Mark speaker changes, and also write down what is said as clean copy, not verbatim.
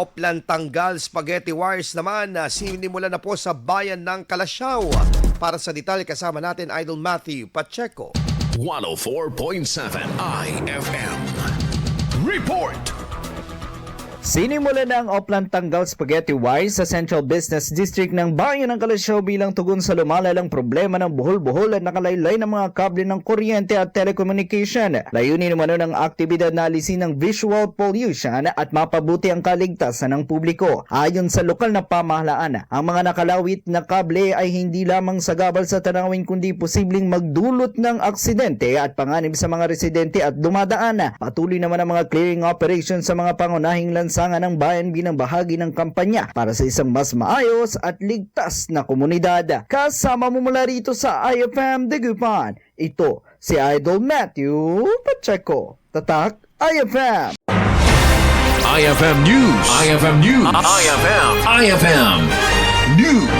Speaker 1: Oplan Tanggal Spaghetti Wars naman na sinimulan na po sa bayan ng Calasiao. Para sa detalye kasama natin Idol Matthew Pacheco.
Speaker 2: 104.7 IFM. Report!
Speaker 3: Sinimulan na ang Oplan Tanggal Spaghetti Wars sa Central Business District ng bayan ng Calasiao bilang tugon sa lumalalang problema ng buhol-buhol at nakalaylay ng mga kable ng kuryente at telecommunication. Layunin naman ng aktibidad na alisin ng visual pollution at mapabuti ang kaligtasan ng publiko. Ayon sa lokal na pamahalaan, ang mga nakalawit na kable ay hindi lamang sagabal sa tanawin kundi posibleng magdulot ng aksidente at panganib sa mga residente at dumadaan. Patuloy naman ang mga clearing operations sa mga pangunahing lansangan ng bayan bilang bahagi ng kampanya para sa isang mas maayos at ligtas na komunidad. Kasama mo mula rito sa IFM Dagupan, ito si Idol Matthew Pacheco. Tatak IFM!
Speaker 2: IFM News. IFM News. IFM News.